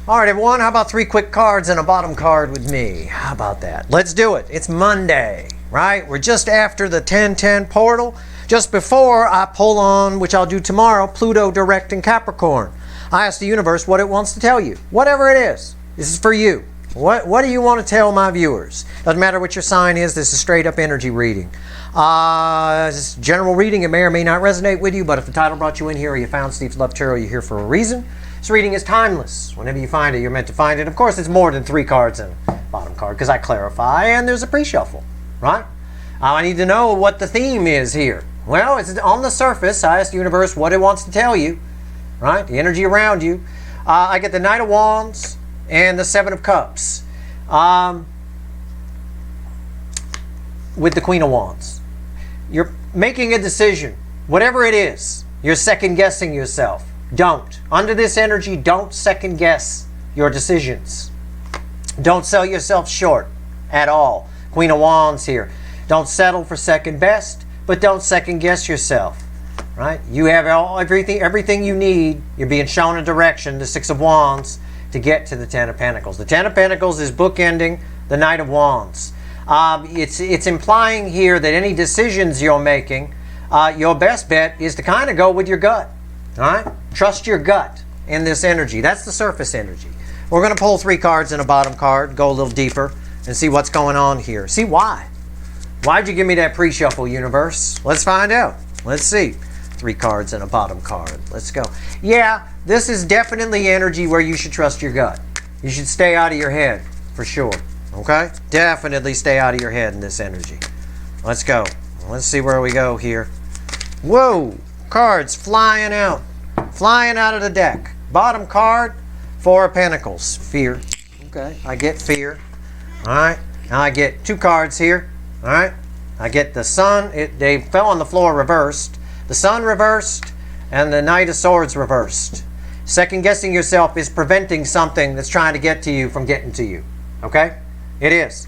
All right, everyone, how about 3 quick cards and a bottom card with me? How about that? Let's do it. It's Monday, right? We're just after the 10-10 portal, just before I pull on, which I'll do tomorrow, Pluto direct in Capricorn. I ask the universe what it wants to tell you. Whatever it is, this is for you. What do you want to tell my viewers? Doesn't matter what your sign is, this is straight up energy reading. This is general reading. It may or may not resonate with you, but if the title brought you in here or you found Steve's Love Tarot, you're here for a reason. This reading is timeless. Whenever you find it, you're meant to find it. Of course, it's more than 3 cards and a bottom card because I clarify, and there's a pre-shuffle, right? I need to know what the theme is here. Well, it's on the surface. I ask the universe what it wants to tell you, right? The energy around you. I get the Knight of Wands and the 7 of Cups with the Queen of Wands. You're making a decision. Whatever it is, you're second-guessing yourself. Don't. Under this energy, don't second-guess your decisions. Don't sell yourself short at all. Queen of Wands here. Don't settle for second best, but don't second-guess yourself. Right? You have everything you need. You're being shown a direction, the 6 of Wands, to get to the 10 of Pentacles. The 10 of Pentacles is bookending the Knight of Wands. It's implying here that any decisions you're making, your best bet is to kind of go with your gut. All right? Trust your gut in this energy. That's the surface energy. We're going to pull 3 cards and a bottom card, go a little deeper, and see what's going on here. See why. Why'd you give me that pre-shuffle, universe? Let's find out. Let's see. 3 cards and a bottom card. Let's go. Yeah, this is definitely energy where you should trust your gut. You should stay out of your head, for sure. Okay? Definitely stay out of your head in this energy. Let's go. Let's see where we go here. Whoa! Cards flying out. Flying out of the deck. Bottom card, 4 of Pentacles. Fear. Okay, I get fear. Alright, now I get 2 cards here. Alright, I get the Sun. They fell on the floor reversed. The Sun reversed and the Knight of Swords reversed. Second guessing yourself is preventing something that's trying to get to you from getting to you. Okay? It is.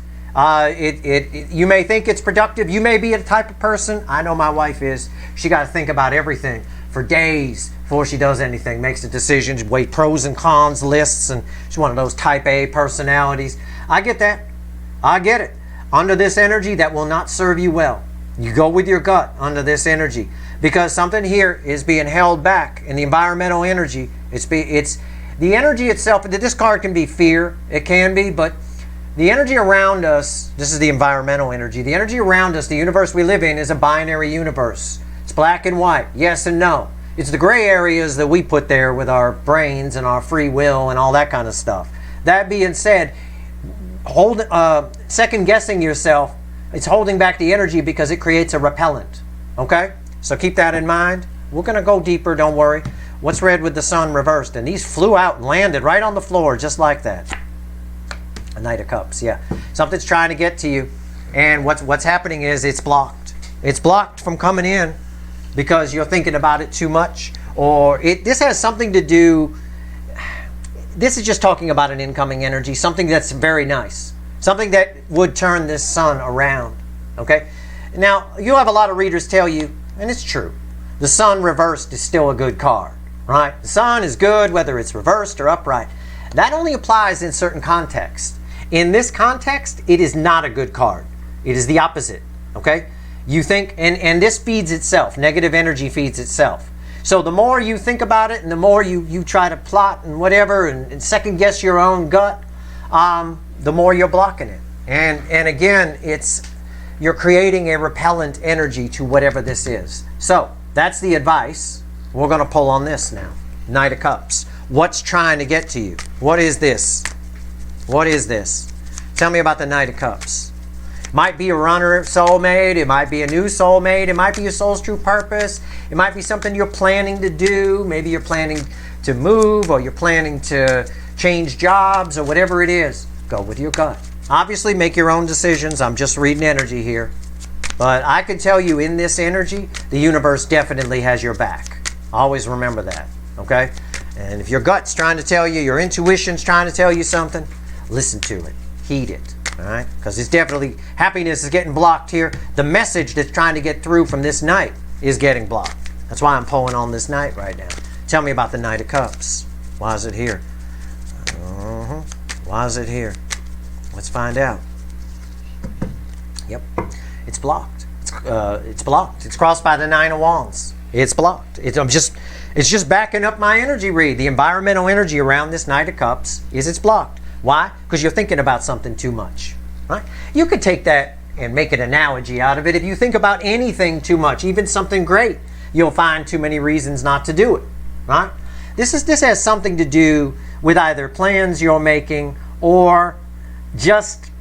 You may think it's productive. You may be a type of person. I know my wife is. She got to think about everything for days before she does anything. Makes the decisions, weigh pros and cons lists, and she's one of those type A personalities. I get that. I get it. Under this energy, that will not serve you well. You go with your gut under this energy because something here is being held back in the environmental energy. It's the energy itself. This card can be fear. It can be, but the energy around us, this is the environmental energy. The energy around us, the universe we live in, is a binary universe. It's black and white, yes and no. It's the gray areas that we put there with our brains and our free will and all that kind of stuff. That being said, second guessing yourself, it's holding back the energy because it creates a repellent. Okay? So keep that in mind. We're going to go deeper, don't worry. What's red with the Sun reversed? And these flew out and landed right on the floor just like that. A Knight of Cups, yeah. Something's trying to get to you. And what's happening is it's blocked. It's blocked from coming in because you're thinking about it too much. Or this has something to do... This is just talking about an incoming energy. Something that's very nice. Something that would turn this Sun around. Okay? Now, you'll have a lot of readers tell you, and it's true, the Sun reversed is still a good card. Right? The Sun is good whether it's reversed or upright. That only applies in certain contexts. In this context, it is not a good card. It is the opposite. Okay? You think, and this feeds itself. Negative energy feeds itself. So the more you think about it and the more you try to plot and whatever and second guess your own gut, the more you're blocking it. And again, you're creating a repellent energy to whatever this is. So that's the advice. We're going to pull on this now. Knight of Cups. What's trying to get to you? What is this? What is this? Tell me about the Knight of Cups. Might be a runner soulmate. It might be a new soulmate. It might be your soul's true purpose. It might be something you're planning to do. Maybe you're planning to move or you're planning to change jobs or whatever it is. Go with your gut. Obviously, make your own decisions. I'm just reading energy here. But I can tell you in this energy, the universe definitely has your back. Always remember that. Okay? And if your gut's trying to tell you, your intuition's trying to tell you something, listen to it. Heed it. All right? Because it's definitely, happiness is getting blocked here. The message that's trying to get through from this Knight is getting blocked. That's why I'm pulling on this Knight right now. Tell me about the Knight of Cups. Why is it here? Why is it here? Let's find out. Yep, it's blocked. It's blocked. It's crossed by the Nine of Wands. It's blocked. It's just backing up my energy read. The environmental energy around this Knight of Cups is it's blocked. Why? Because you're thinking about something too much. Right? You could take that and make an analogy out of it. If you think about anything too much, even something great, you'll find too many reasons not to do it. Right? This has something to do with either plans you're making or just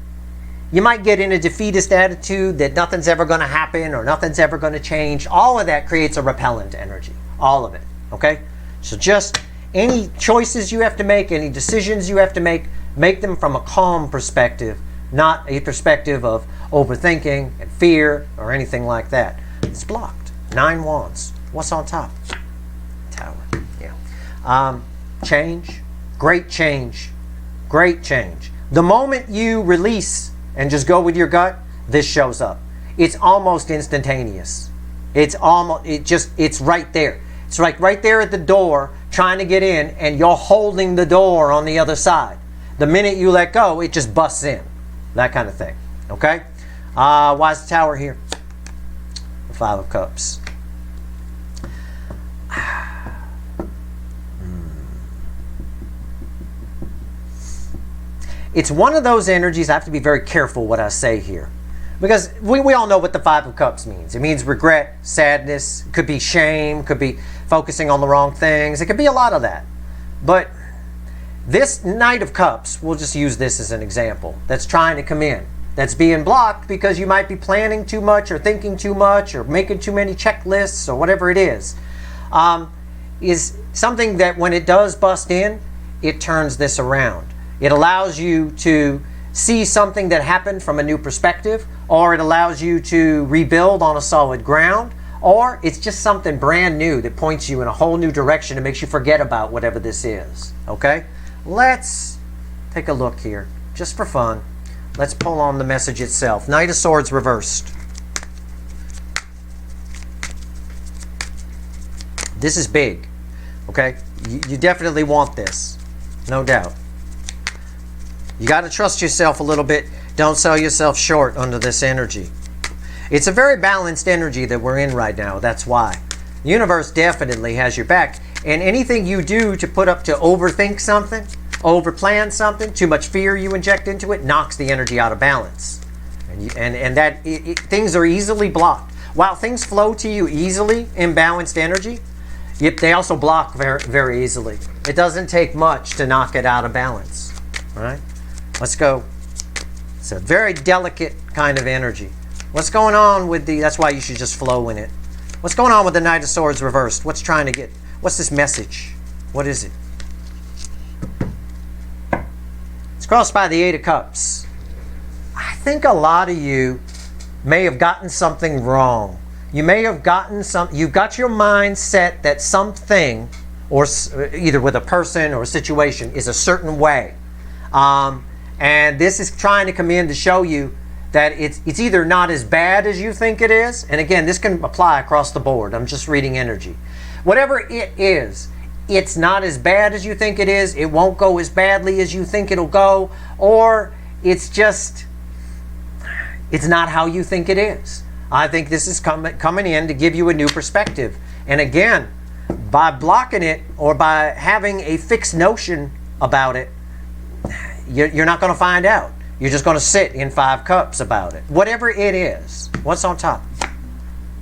you might get in a defeatist attitude that nothing's ever going to happen or nothing's ever going to change. All of that creates a repellent energy. All of it. Okay? So just any choices you have to make, any decisions you have to make them from a calm perspective, not a perspective of overthinking and fear or anything like that. It's blocked. 9 Wands. What's on top? Tower. Yeah. Change. Great change. Great change. The moment you release and just go with your gut, this shows up. It's almost instantaneous. It's right there. It's like right there at the door trying to get in and you're holding the door on the other side. The minute you let go, it just busts in. That kind of thing. Okay? Why is the Tower here? The 5 of Cups. It's one of those energies, I have to be very careful what I say here. Because we all know what the 5 of Cups means. It means regret, sadness, it could be shame, could be focusing on the wrong things. It could be a lot of that. But this Knight of Cups, we'll just use this as an example, that's trying to come in. That's being blocked because you might be planning too much or thinking too much or making too many checklists or whatever it is something that when it does bust in, it turns this around. It allows you to see something that happened from a new perspective, or it allows you to rebuild on a solid ground, or it's just something brand new that points you in a whole new direction and makes you forget about whatever this is. Okay? Let's take a look here, just for fun. Let's pull on the message itself. Knight of Swords reversed. This is big. Okay? You definitely want this. No doubt. You got to trust yourself a little bit. Don't sell yourself short under this energy. It's a very balanced energy that we're in right now. That's why. The universe definitely has your back. And anything you do to overthink something, overplan something, too much fear you inject into it, knocks the energy out of balance. Things are easily blocked. While things flow to you easily in balanced energy, they also block very, very easily. It doesn't take much to knock it out of balance. All right? Let's go. It's a very delicate kind of energy. What's going on with that's why you should just flow in it. What's going on with the Knight of Swords reversed? What's this message? What is it? It's crossed by the 8 of Cups. I think a lot of you may have gotten something wrong. You may have gotten you've got your mind set that something, or either with a person or a situation, is a certain way. And this is trying to come in to show you that it's either not as bad as you think it is, and again, this can apply across the board. I'm just reading energy. Whatever it is, it's not as bad as you think it is, it won't go as badly as you think it'll go, or it's not how you think it is. I think this is coming in to give you a new perspective. And again, by blocking it or by having a fixed notion about it, you're not going to find out. You're just going to sit in 5 cups about it. Whatever it is. What's on top?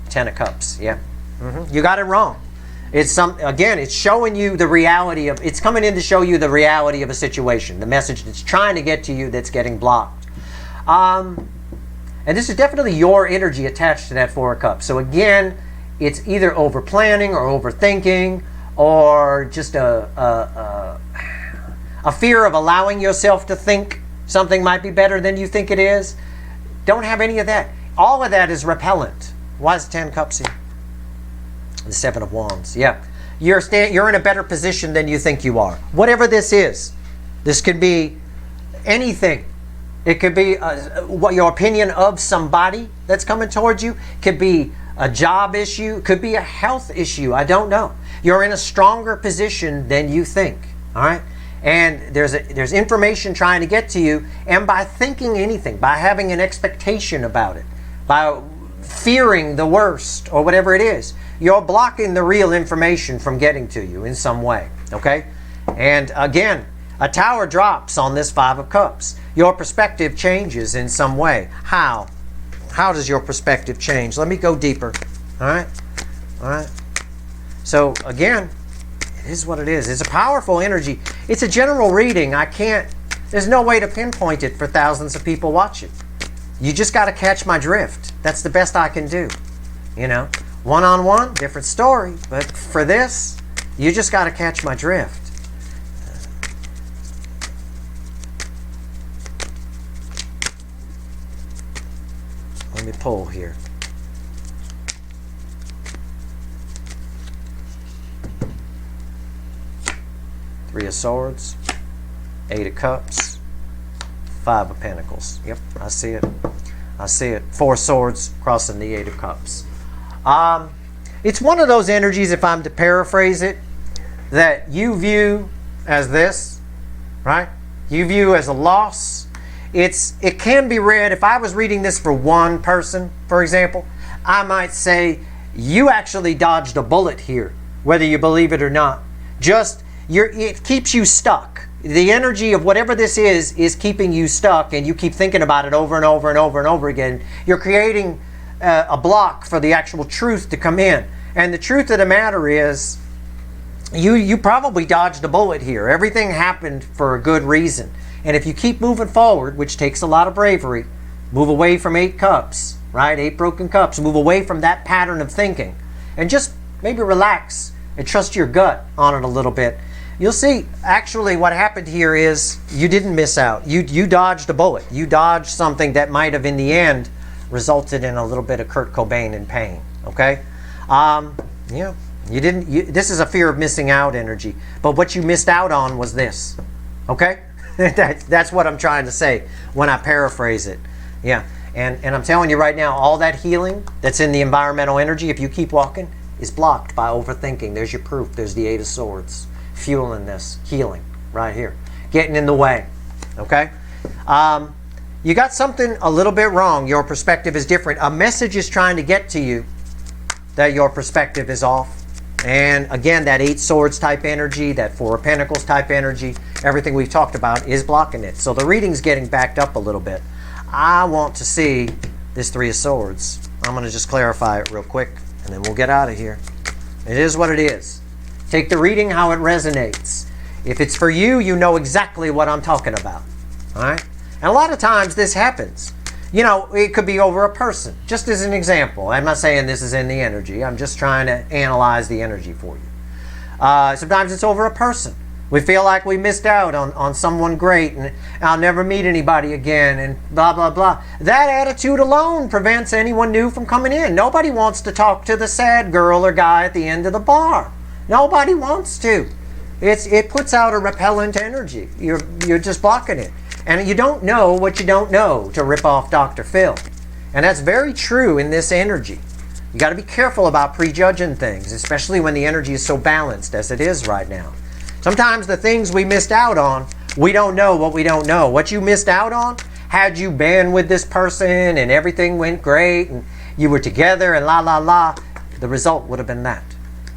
10 of Cups. Yeah. You got it wrong. It's showing you the reality of, it's coming in to show you the reality of a situation. The message that's trying to get to you that's getting blocked. And this is definitely your energy attached to that 4 of Cups. So again, it's either over planning or overthinking, or just a fear of allowing yourself to think something might be better than you think it is. Don't have any of that. All of that is repellent. Why is the 10 Cups here? The 7 of Wands. Yeah. You're in a better position than you think you are. Whatever this is. This could be anything. It could be what your opinion of somebody that's coming towards you. It could be a job issue. It could be a health issue. I don't know. You're in a stronger position than you think. All right? And there's information trying to get to you, and by thinking anything, by having an expectation about it, by fearing the worst or whatever it is, you're blocking the real information from getting to you in some way, okay? And again, a tower drops on this Five of Cups. Your perspective changes in some way. How? How does your perspective change? Let me go deeper, all right? All right? So again, it is what it is. It's a powerful energy. It's a general reading. There's no way to pinpoint it for thousands of people watching. You just got to catch my drift. That's the best I can do. You know, one-on-one, different story. But for this, you just got to catch my drift. Let me pull here. Three of Swords, Eight of Cups, Five of Pentacles. Yep, I see it. I see it. Four Swords crossing the Eight of Cups. It's one of those energies, if I'm to paraphrase it, that you view as this, right? You view as a loss. It can be read, if I was reading this for one person, for example, I might say, you actually dodged a bullet here, whether you believe it or not. It keeps you stuck. The energy of whatever this is keeping you stuck, and you keep thinking about it over and over and over and over again. You're creating a block for the actual truth to come in. And the truth of the matter is, you probably dodged a bullet here. Everything happened for a good reason. And if you keep moving forward, which takes a lot of bravery, move away from Eight Cups, right? Eight broken cups. Move away from that pattern of thinking. And just maybe relax and trust your gut on it a little bit. You'll see, actually, what happened here is you didn't miss out. You dodged a bullet. You dodged something that might have, in the end, resulted in a little bit of Kurt Cobain in pain. Okay? Yeah. This is a fear of missing out energy. But what you missed out on was this. Okay? That's what I'm trying to say when I paraphrase it. Yeah. And I'm telling you right now, all that healing that's in the environmental energy, if you keep walking, is blocked by overthinking. There's your proof. There's the Eight of Swords. Fueling this healing right here, getting in the way. Okay, you got something a little bit wrong. Your perspective is different. A message is trying to get to you that your perspective is off. And again, that Eight Swords type energy, that Four of Pentacles type energy, everything we've talked about is blocking it. So the reading's getting backed up a little bit. I want to see this Three of Swords. I'm going to just clarify it real quick, and then we'll get out of here. It is what it is. Take the reading how it resonates. If it's for you, you know exactly what I'm talking about. All right? And a lot of times this happens. You know, it could be over a person. Just as an example. I'm not saying this is in the energy. I'm just trying to analyze the energy for you. Sometimes it's over a person. We feel like we missed out on someone great, and I'll never meet anybody again, and blah, blah, blah. That attitude alone prevents anyone new from coming in. Nobody wants to talk to the sad girl or guy at the end of the bar. Nobody wants to. It puts out a repellent energy. You're just blocking it. And you don't know what you don't know, to rip off Dr. Phil. And that's very true in this energy. You got to be careful about prejudging things, especially when the energy is so balanced as it is right now. Sometimes the things we missed out on, we don't know what we don't know. What you missed out on, had you been with this person and everything went great and you were together and la la la, the result would have been that.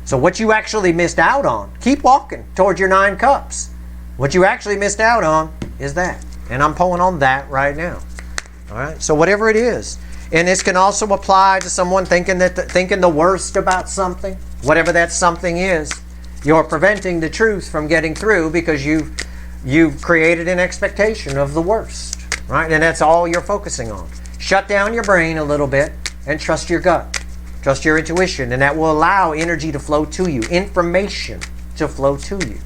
So what you actually missed out on, keep walking towards your Nine Cups. What you actually missed out on is that. And I'm pulling on that right now. All right. So whatever it is. And this can also apply to someone thinking the worst about something. Whatever that something is, you're preventing the truth from getting through because you've created an expectation of the worst. Right? And that's all you're focusing on. Shut down your brain a little bit and trust your gut. Trust your intuition, and that will allow energy to flow to you, information to flow to you.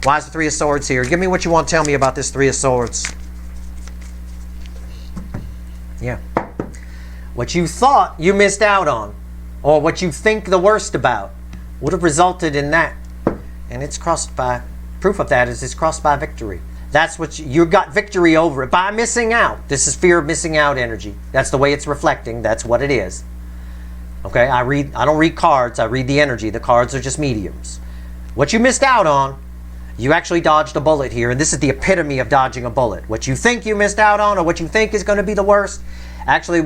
Why is the Three of Swords here? Give me what you want to tell me about this Three of Swords. Yeah. What you thought you missed out on, or what you think the worst about, would have resulted in that. And it's crossed by, proof of that is it's crossed by victory. That's what you got victory over it by missing out. This is fear of missing out energy. That's the way it's reflecting. That's what it is. Okay, I don't read cards, I read the energy. The cards are just mediums. What you missed out on, You actually dodged a bullet here, and this is the epitome of dodging a bullet. What you think you missed out on, or what you think is going to be the worst, actually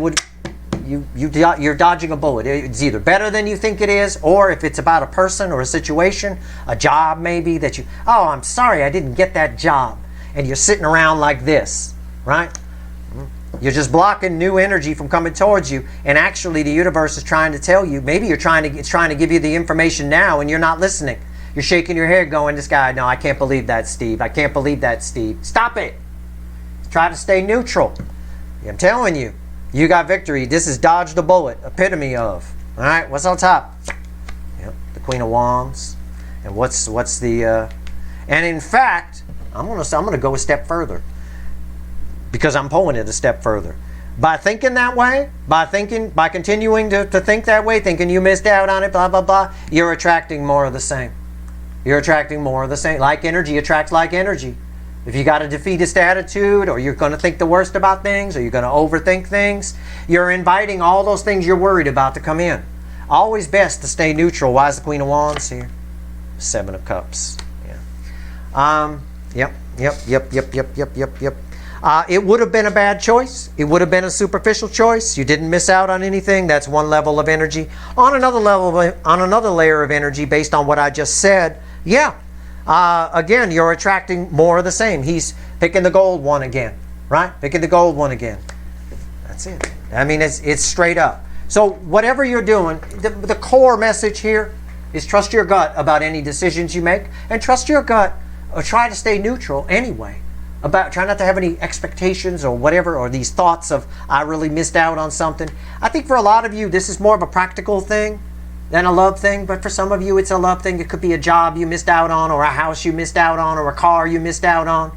you're dodging a bullet. It's either better than you think it is, or if it's about a person or a situation, a job maybe, that oh, I'm sorry I didn't get that job, and you're sitting around like this, right? You're just blocking new energy from coming towards you, and actually the universe is trying to tell you, maybe it's trying to give you the information now and you're not listening. You're shaking your head going, this guy, no, I can't believe that, Steve. I can't believe that, Steve. Stop it. Try to stay neutral. I'm telling you, you got victory. This is dodge the bullet, epitome of. All right, what's on top? Yep, the Queen of Wands. And what's the, and in fact, I'm gonna go a step further, because I'm pulling it a step further. By thinking that way, by continuing to think that way, thinking you missed out on it, blah, blah, blah, you're attracting more of the same. You're attracting more of the same. Like energy attracts like energy. If you got a defeatist attitude, or you're going to think the worst about things, or you're going to overthink things, you're inviting all those things you're worried about to come in. Always best to stay neutral. Why is the Queen of Wands here? Seven of Cups. Yeah. Yep. It would have been a bad choice. It would have been a superficial choice. You didn't miss out on anything. That's one level of energy. On another layer of energy, based on what I just said, yeah. Again, you're attracting more of the same. He's picking the gold one again, right? Picking the gold one again. That's it. I mean, it's straight up. So whatever you're doing, the core message here is trust your gut about any decisions you make, and trust your gut, or try to stay neutral anyway. Try not to have any expectations or whatever, or these thoughts of, I really missed out on something. I think for a lot of you, this is more of a practical thing than a love thing, but for some of you, it's a love thing. It could be a job you missed out on, or a house you missed out on, or a car you missed out on,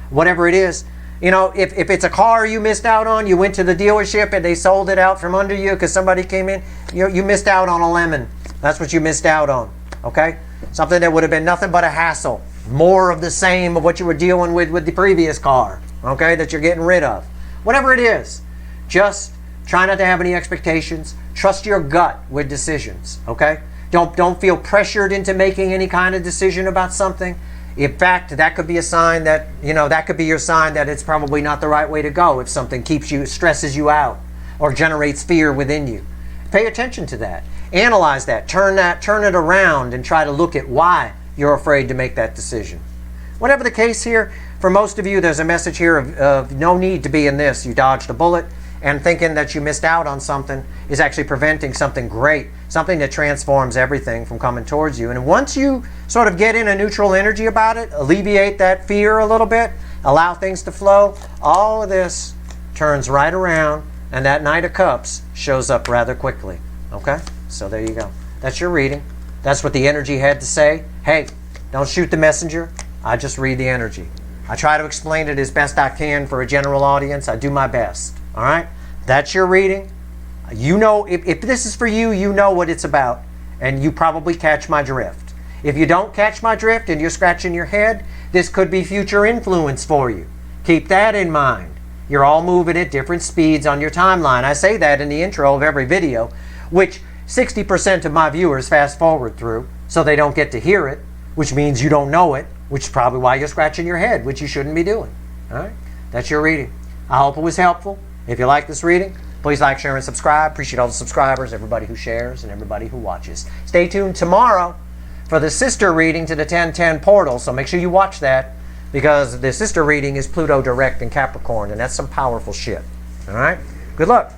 whatever it is. You know, if it's a car you missed out on, you went to the dealership and they sold it out from under you because somebody came in, you missed out on a lemon. That's what you missed out on, okay? Something that would have been nothing but a hassle. More of the same of what you were dealing with the previous car, okay, that you're getting rid of. Whatever it is, just try not to have any expectations. Trust your gut with decisions, okay? Don't feel pressured into making any kind of decision about something. In fact, that could be a sign that, that could be your sign that it's probably not the right way to go if something stresses you out or generates fear within you. Pay attention to that. Analyze that. Turn it around and try to look at why you're afraid to make that decision. Whatever the case here, for most of you, there's a message here of no need to be in this. You dodged a bullet, and thinking that you missed out on something is actually preventing something great, something that transforms everything from coming towards you. And once you sort of get in a neutral energy about it, alleviate that fear a little bit, allow things to flow, all of this turns right around, and that Knight of Cups shows up rather quickly. Okay? So there you go. That's your reading. That's what the energy had to say. Hey, don't shoot the messenger. I just read the energy. I try to explain it as best I can for a general audience. I do my best. All right? That's your reading. You know, if this is for you, you know what it's about. And you probably catch my drift. If you don't catch my drift and you're scratching your head, this could be future influence for you. Keep that in mind. You're all moving at different speeds on your timeline. I say that in the intro of every video, which 60% of my viewers fast forward through, so they don't get to hear it, which means you don't know it, which is probably why you're scratching your head, which you shouldn't be doing. All right? That's your reading. I hope it was helpful. If you like this reading, please like, share, and subscribe. Appreciate all the subscribers, everybody who shares, and everybody who watches. Stay tuned tomorrow for the sister reading to the 1010 portal, so make sure you watch that, because the sister reading is Pluto direct in Capricorn, and that's some powerful shit. All right? Good luck.